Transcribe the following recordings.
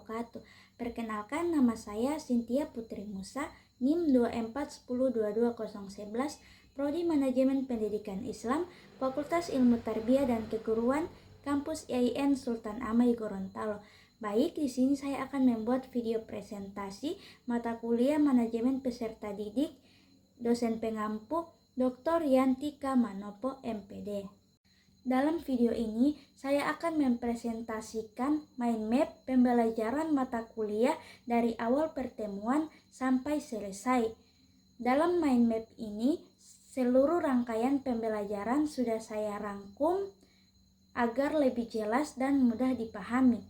wabarakatuh. Perkenalkan, nama saya Cynthia Putri Musa, NIM 241222011, Prodi Manajemen Pendidikan Islam, Fakultas Ilmu Tarbiyah dan Keguruan, Kampus IAIN Sultan Amai Gorontalo. Baik, di sini saya akan membuat video presentasi mata kuliah Manajemen Peserta Didik, dosen pengampu Dr. Yantika Manopo, MPD. Dalam video ini, saya akan mempresentasikan mind map pembelajaran mata kuliah dari awal pertemuan sampai selesai. Dalam mind map ini, seluruh rangkaian pembelajaran sudah saya rangkum agar lebih jelas dan mudah dipahami.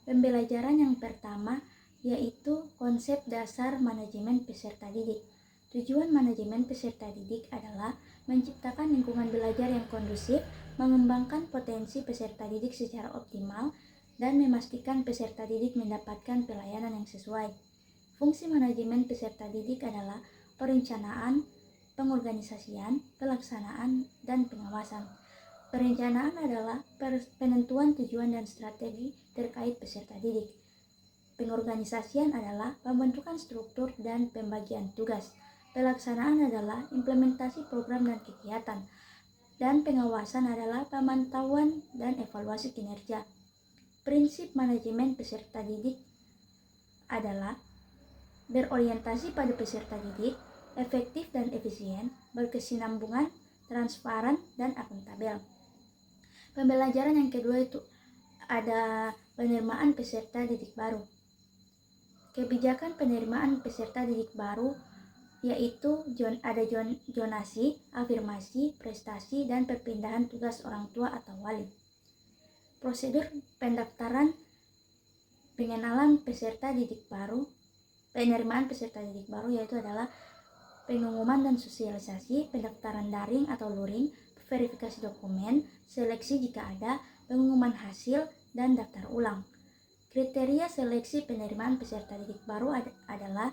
Pembelajaran yang pertama yaitu konsep dasar manajemen peserta didik. Tujuan manajemen peserta didik adalah menciptakan lingkungan belajar yang kondusif, mengembangkan potensi peserta didik secara optimal, dan memastikan peserta didik mendapatkan pelayanan yang sesuai. Fungsi manajemen peserta didik adalah perencanaan, pengorganisasian, pelaksanaan, dan pengawasan. Perencanaan adalah penentuan tujuan dan strategi terkait peserta didik. Pengorganisasian adalah pembentukan struktur dan pembagian tugas. Pelaksanaan adalah implementasi program dan kegiatan. Dan pengawasan adalah pemantauan dan evaluasi kinerja. Prinsip manajemen peserta didik adalah berorientasi pada peserta didik, efektif dan efisien, berkesinambungan, transparan, dan akuntabel. Pembelajaran yang kedua itu ada penerimaan peserta didik baru. Kebijakan penerimaan peserta didik baru yaitu ada zonasi, afirmasi, prestasi, dan perpindahan tugas orang tua atau wali. Prosedur pendaftaran pengenalan peserta didik baru, penerimaan peserta didik baru yaitu adalah pengumuman dan sosialisasi, pendaftaran daring atau luring, verifikasi dokumen, seleksi jika ada, pengumuman hasil, dan daftar ulang. Kriteria seleksi penerimaan peserta didik baru adalah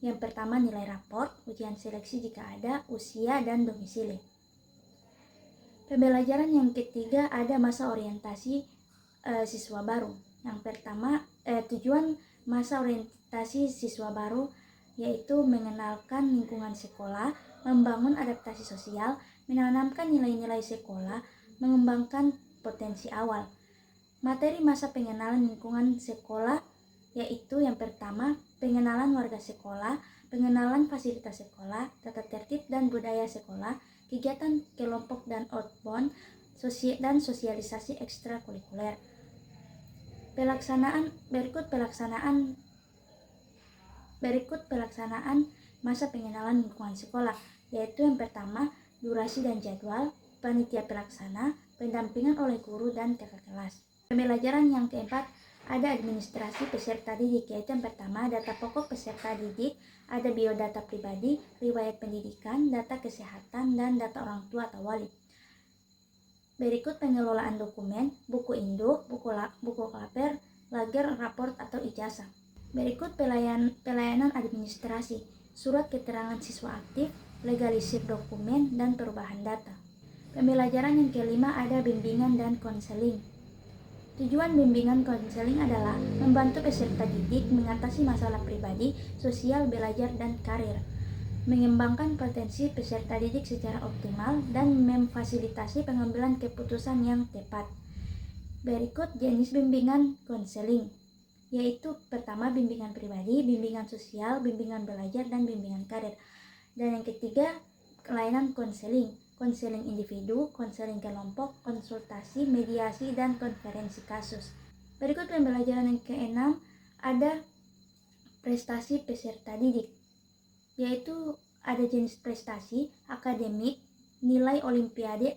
yang pertama nilai raport, ujian seleksi jika ada, usia, dan domisili. Pembelajaran yang ketiga ada masa orientasi siswa baru. Yang pertama tujuan masa orientasi siswa baru yaitu mengenalkan lingkungan sekolah, membangun adaptasi sosial, menanamkan nilai-nilai sekolah, mengembangkan potensi awal. Materi masa pengenalan lingkungan sekolah yaitu yang pertama pengenalan warga sekolah, pengenalan fasilitas sekolah, tata tertib dan budaya sekolah, kegiatan kelompok dan outbound, dan sosialisasi ekstrakurikuler. Berikut pelaksanaan masa pengenalan lingkungan sekolah, yaitu yang pertama durasi dan jadwal, panitia pelaksana, pendampingan oleh guru dan kakak kelas. Pembelajaran yang keempat ada administrasi peserta didik, yaitu yang pertama data pokok peserta didik, ada biodata pribadi, riwayat pendidikan, data kesehatan, dan data orang tua atau wali. Berikut pengelolaan dokumen, buku induk, buku klaper, lager, raport atau ijazah. Berikut pelayanan administrasi, surat keterangan siswa aktif, legalisir dokumen, dan perubahan data. Pembelajaran yang kelima ada bimbingan dan konseling. Tujuan bimbingan konseling adalah membantu peserta didik mengatasi masalah pribadi, sosial, belajar, dan karir, mengembangkan potensi peserta didik secara optimal, dan memfasilitasi pengambilan keputusan yang tepat. Berikut jenis bimbingan konseling, yaitu pertama bimbingan pribadi, bimbingan sosial, bimbingan belajar, dan bimbingan karir. Dan yang ketiga, layanan konseling individu, konseling kelompok, konsultasi, mediasi, dan konferensi kasus. Berikut pembelajaran yang keenam ada prestasi peserta didik, yaitu ada jenis prestasi akademik, nilai olimpiade,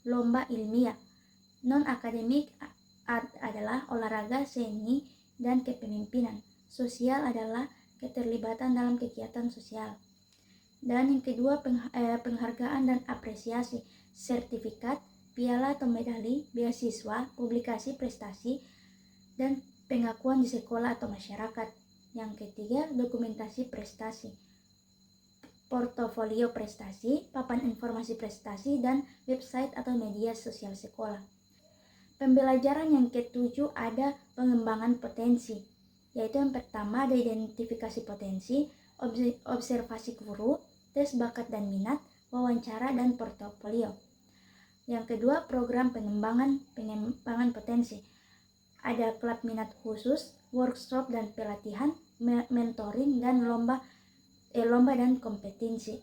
lomba ilmiah. Non-akademik adalah olahraga, seni, dan kepemimpinan. Sosial adalah keterlibatan dalam kegiatan sosial. Dan yang kedua penghargaan dan apresiasi, sertifikat, piala atau medali, beasiswa, publikasi prestasi, dan pengakuan di sekolah atau masyarakat. Yang ketiga dokumentasi prestasi, portofolio prestasi, papan informasi prestasi, dan website atau media sosial sekolah. Pembelajaran yang ketujuh ada pengembangan potensi, yaitu yang pertama ada identifikasi potensi, observasi guru, tes bakat dan minat, wawancara dan portofolio. Yang kedua, program pengembangan potensi. Ada klub minat khusus, workshop dan pelatihan, mentoring dan lomba dan kompetisi.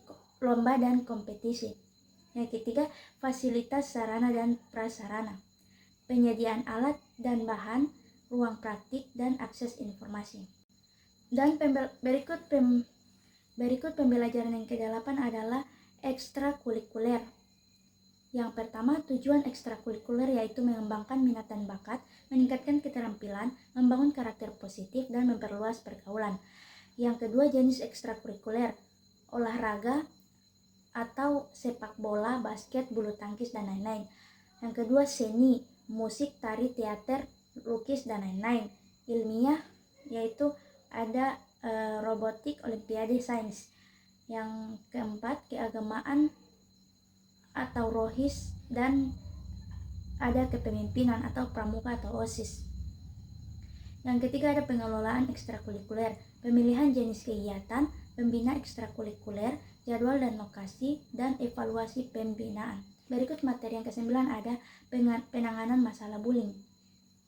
Yang ketiga, fasilitas sarana dan prasarana, penyediaan alat dan bahan, ruang praktik dan akses informasi. Dan berikut pembelajaran yang ke-8 adalah ekstrakurikuler. Yang pertama, tujuan ekstrakurikuler yaitu mengembangkan minat dan bakat, meningkatkan keterampilan, membangun karakter positif, dan memperluas pergaulan. Yang kedua, jenis ekstrakurikuler, olahraga atau sepak bola, basket, bulu tangkis, dan lain-lain. Yang kedua, seni, musik, tari, teater, lukis, dan lain-lain. Ilmiah, yaitu ada robotik, olimpiade, sains. Yang keempat, keagamaan atau rohis, dan ada kepemimpinan atau pramuka atau OSIS. Yang ketiga ada pengelolaan ekstrakurikuler, pemilihan jenis kegiatan, pembina ekstrakurikuler, jadwal dan lokasi, dan evaluasi pembinaan. Berikut materi yang ke-9 ada penanganan masalah bullying,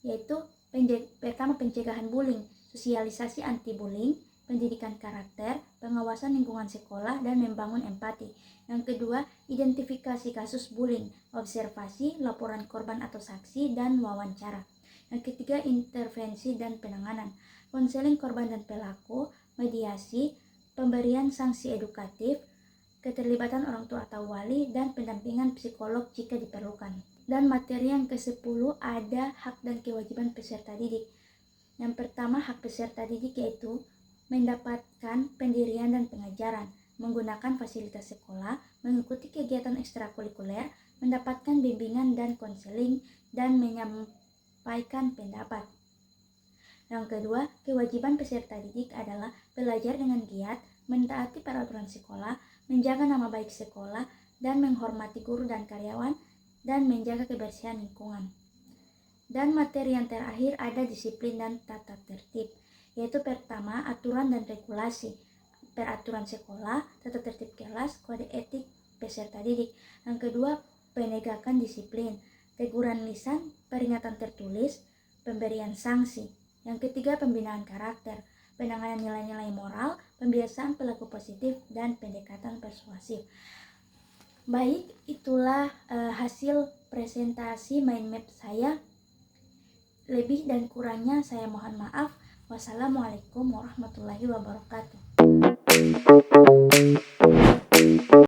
yaitu pertama pencegahan bullying, sosialisasi anti-bullying, pendidikan karakter, pengawasan lingkungan sekolah, dan membangun empati. Yang kedua, identifikasi kasus bullying, observasi, laporan korban atau saksi, dan wawancara. Yang ketiga, intervensi dan penanganan, konseling korban dan pelaku, mediasi, pemberian sanksi edukatif, keterlibatan orang tua atau wali, dan pendampingan psikolog jika diperlukan. Dan materi yang ke-10 ada hak dan kewajiban peserta didik. Yang pertama, hak peserta didik yaitu mendapatkan pendirian dan pengajaran, menggunakan fasilitas sekolah, mengikuti kegiatan ekstrakurikuler, mendapatkan bimbingan dan konseling, dan menyampaikan pendapat. Yang kedua, kewajiban peserta didik adalah belajar dengan giat, mentaati peraturan sekolah, menjaga nama baik sekolah, dan menghormati guru dan karyawan, dan menjaga kebersihan lingkungan. Dan materi yang terakhir ada disiplin dan tata tertib, yaitu pertama aturan dan regulasi, peraturan sekolah, tata tertib kelas, kode etik peserta didik. Yang kedua, penegakan disiplin, teguran lisan, peringatan tertulis, pemberian sanksi. Yang ketiga, pembinaan karakter, penanganan nilai-nilai moral, pembiasaan perilaku positif, dan pendekatan persuasif. Baik, itulah hasil presentasi mind map saya. Lebih dan kurangnya saya mohon maaf. Wassalamualaikum warahmatullahi wabarakatuh.